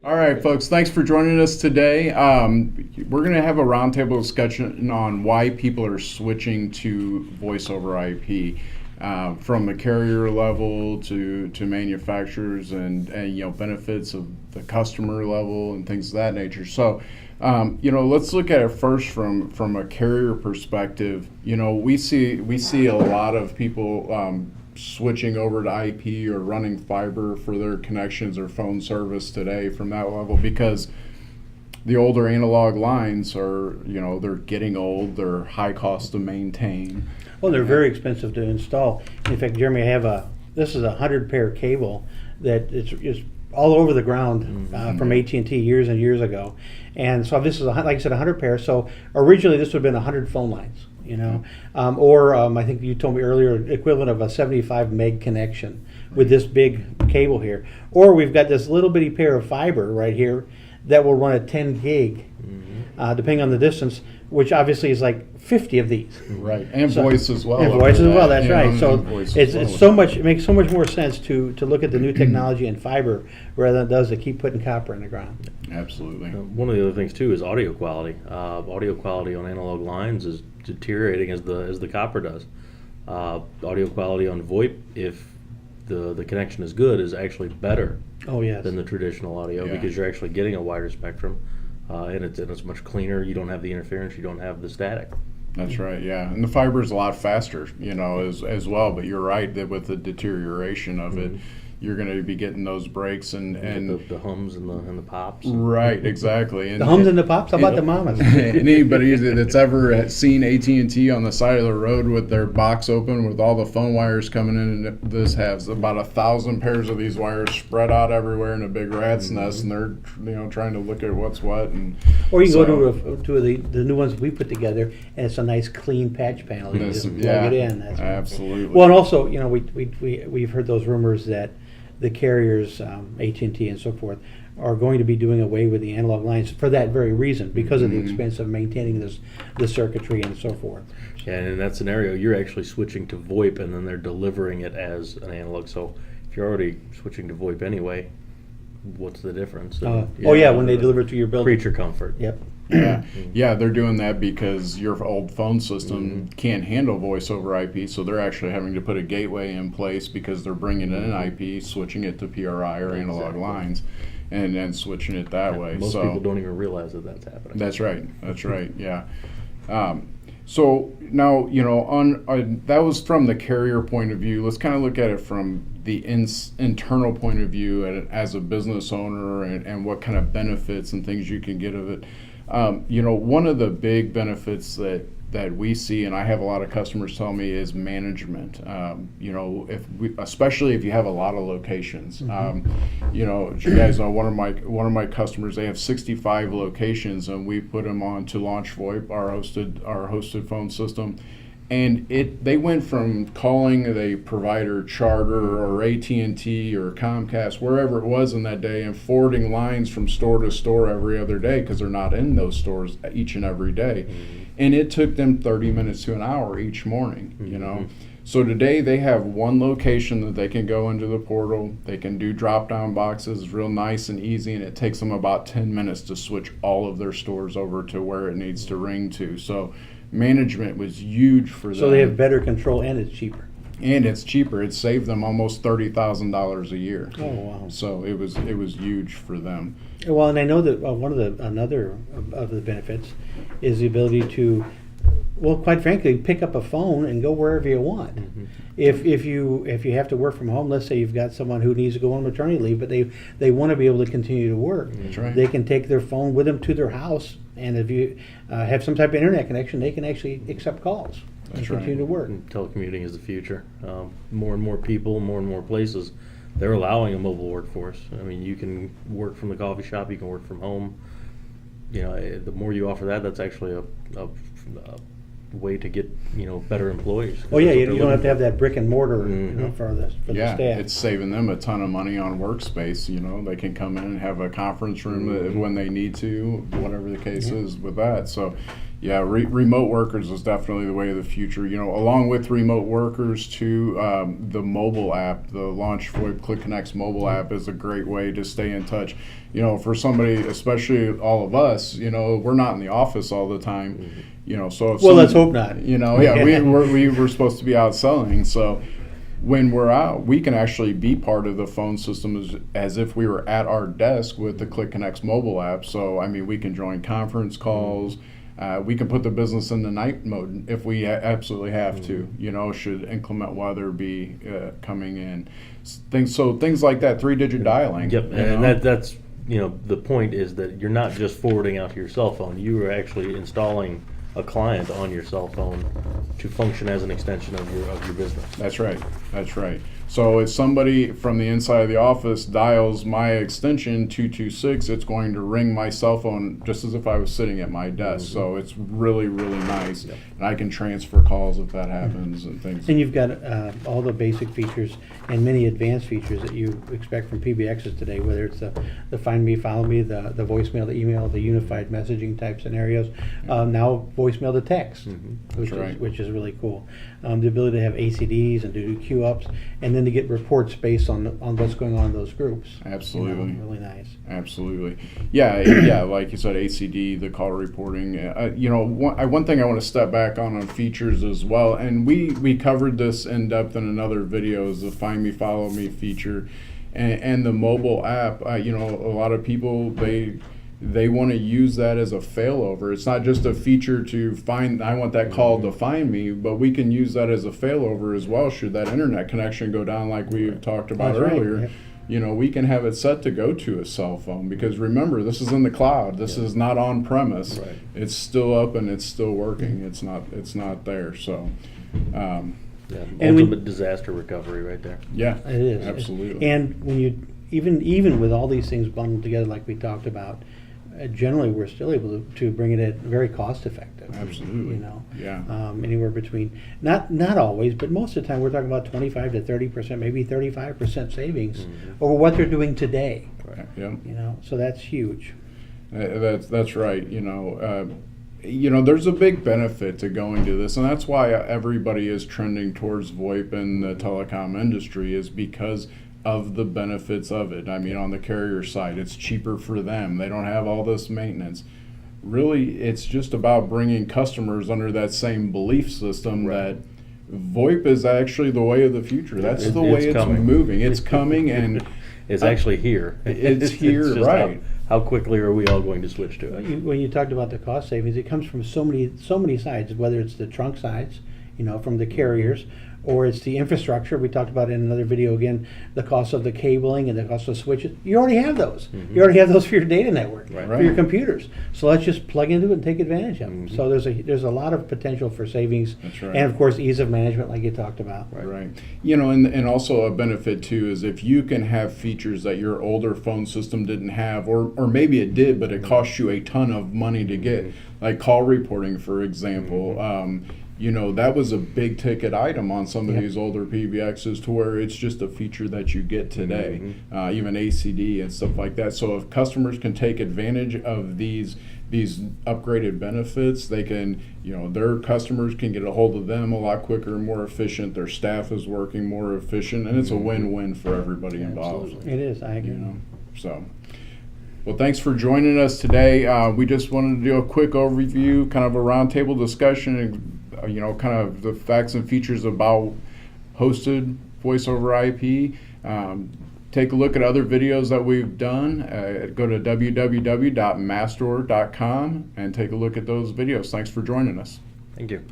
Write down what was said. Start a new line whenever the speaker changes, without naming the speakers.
All right, folks, thanks for joining us today. We're going to have a roundtable discussion on why people are switching to voice over IP, from the carrier level to manufacturers and benefits of the customer level and things of that nature. So, let's look at it first from a carrier perspective. We see a lot of people switching over to IP or running fiber for their connections or phone service today from that level, because the older analog lines are, they're getting old, they're high cost to maintain.
Well, they're very expensive to install. In fact, Jeremy, this is a 100-pair cable that it's all over the ground from AT&T years and years ago. And so this is, like I said, 100 pair. So originally this would have been 100 phone lines, or I think you told me earlier, equivalent of a 75 meg connection with this big cable here. Or we've got this little bitty pair of fiber right here that will run at 10 gig, depending on the distance, which obviously is like 50 of these.
Right, and voice as well.
And voice as well, that's right. So
it
makes so much more sense to look at the new technology in fiber rather than it does to keep putting copper in the ground.
Absolutely.
One of the other things too is audio quality. Audio quality on analog lines is deteriorating as the copper does. Audio quality on VoIP, if the connection is good, is actually better than the traditional audio because you're actually getting a wider spectrum, and it's much cleaner. You don't have the interference. You don't have the static.
That's right, yeah. And the fiber is a lot faster, as well. But you're right that with the deterioration of it, you're going to be getting those breaks and
the hums and the pops.
Right, exactly. And
the hums and the pops. How about the mamas?
Anybody that's ever seen AT&T on the side of the road with their box open with all the phone wires coming in, and this has about 1,000 pairs of these wires spread out everywhere in a big rat's nest, and they're trying to look at what's what. And
or you can go to the new ones we put together, and it's a nice clean patch panel. You just plug it in. That's
absolutely.
Well, and also, we've heard those rumors that the carriers, AT&T and so forth, are going to be doing away with the analog lines for that very reason, because of the expense of maintaining the circuitry and so forth.
Yeah, and in that scenario, you're actually switching to VoIP, and then they're delivering it as an analog. So if you're already switching to VoIP anyway, what's the difference?
When they deliver it to your building.
Creature comfort.
Yep.
Yeah, they're doing that because your old phone system can't handle voice over IP, so they're actually having to put a gateway in place because they're bringing in an IP, switching it to PRI or analog lines, and then switching it that way.
Most people don't even realize that that's happening.
That's right, yeah. So now, that was from the carrier point of view. Let's kind of look at it from the internal point of view as a business owner and what kind of benefits and things you can get of it. One of the big benefits that we see, and I have a lot of customers tell me, is management. Especially if you have a lot of locations. As you guys know, one of my customers, they have 65 locations, and we put them on to launch VoIP, our hosted phone system. And they went from calling the provider, Charter or AT&T or Comcast, wherever it was in that day, and forwarding lines from store to store every other day because they're not in those stores each and every day. And it took them 30 minutes to an hour each morning, So today they have one location that they can go into the portal. They can do drop-down boxes, real nice and easy, and it takes them about 10 minutes to switch all of their stores over to where it needs to ring to. So management was huge for them.
So they have better control, and it's cheaper.
It saved them almost $30,000 a year.
Oh wow!
So it was huge for them.
Well, and I know that another of the benefits is the ability to, well, quite frankly, pick up a phone and go wherever you want. If you have to work from home, let's say you've got someone who needs to go on maternity leave, but they want to be able to continue to work.
That's right.
They can take their phone with them to their house, and if you have some type of internet connection, they can actually accept calls and continue to work.
And telecommuting is the future. More and more people, more and more places, they're allowing a mobile workforce. I mean, you can work from the coffee shop, you can work from home. The more you offer that, that's actually a way to get better employees.
Oh yeah, you don't have to have that brick and mortar for the staff.
It's saving them a ton of money on workspace. They can come in and have a conference room when they need to, whatever the case is with that. So Yeah, remote workers is definitely the way of the future. You know, along with remote workers, too, the mobile app, the Launch VoIP Click Connect's mobile app is a great way to stay in touch. You know, for somebody, especially all of us, you know, we're not in the office all the time. You know, so if
Well, let's hope not.
You know, yeah, we're supposed to be out selling, so. When we're out, we can actually be part of the phone system as if we were at our desk with the Click Connect's mobile app. So, I mean, we can join conference calls. We can put the business in the night mode if we absolutely have to, you know, should inclement weather be coming in. Things like that, 3-digit dialing.
Yep, and that's, you know, the point is that you're not just forwarding out to your cell phone. You are actually installing a client on your cell phone to function as an extension of your business.
That's right. That's right. So if somebody from the inside of the office dials my extension 226, it's going to ring my cell phone just as if I was sitting at my desk. So it's really, really nice.
Yep.
And I can transfer calls if that happens and things.
And you've got all the basic features and many advanced features that you expect from PBXs today, whether it's the Find Me, Follow Me, the voicemail to email, the unified messaging type scenarios, now voicemail to text, which is really cool. The ability to have ACDs and do queue ups, and then to get reports based on what's going on in those groups.
Absolutely.
You know, really nice.
Absolutely. Yeah, like you said, ACD, the call reporting. You know, one thing I want to step back on features as well, and we covered this in depth in another video, is the Find Me, Follow Me feature. And the mobile app, you know, a lot of people, they want to use that as a failover. It's not just a feature to find, I want that call to find me, but we can use that as a failover as well should that internet connection go down like we've talked about earlier.
Right.
You know, we can have it set to go to a cell phone because remember, this is in the cloud. This is not on premise.
Right.
It's still up and it's still working. It's not there. So,
Yeah,
And
ultimate disaster recovery right there.
yeah,
It is.
absolutely.
And when you even with all these things bundled together, like we talked about, generally we're still able to bring it at very cost effective.
Absolutely.
You know,
Yeah.
anywhere between not always, but most of the time we're talking about 25 to 30%, maybe 35% savings over what they're doing today.
Right.
Yeah.
You know, so that's huge.
That's right. You know, there's a big benefit to going to this, and that's why everybody is trending towards VoIP in the telecom industry, is because of the benefits of it. I mean, on the carrier side, it's cheaper for them. They don't have all this maintenance. Really, it's just about bringing customers under that same belief system that VoIP is actually the way of the future. That's the way it's
coming.
moving. It's coming, and
It's actually here.
It's here,
just
right.
How quickly are we all going to switch to it?
When you talked about the cost savings, it comes from so many sides, whether it's the trunk sides, you know, from the carriers, or it's the infrastructure. We talked about in another video again, the cost of the cabling and the cost of switches. You already have those. You already have those for your data network, for your computers. So let's just plug into it and take advantage of them. So there's a lot of potential for savings.
That's right.
And of course, ease of management, like you talked about.
Right. You know, and also a benefit too is if you can have features that your older phone system didn't have, or maybe it did, but it cost you a ton of money to get, like call reporting, for example. You know, that was a big ticket item on some of these older PBXs, to where it's just a feature that you get today, even ACD and stuff like that. So if customers can take advantage of these upgraded benefits, they can, you know, their customers can get a hold of them a lot quicker and more efficient. Their staff is working more efficient, and it's a win-win for everybody involved.
It is, I agree.
You know, so. Well, thanks for joining us today. We just wanted to do a quick overview, kind of a roundtable discussion, and you know, kind of the facts and features about hosted voice over IP. Take a look at other videos that we've done. Go to www.mastor.com and take a look at those videos. Thanks for joining us.
Thank you.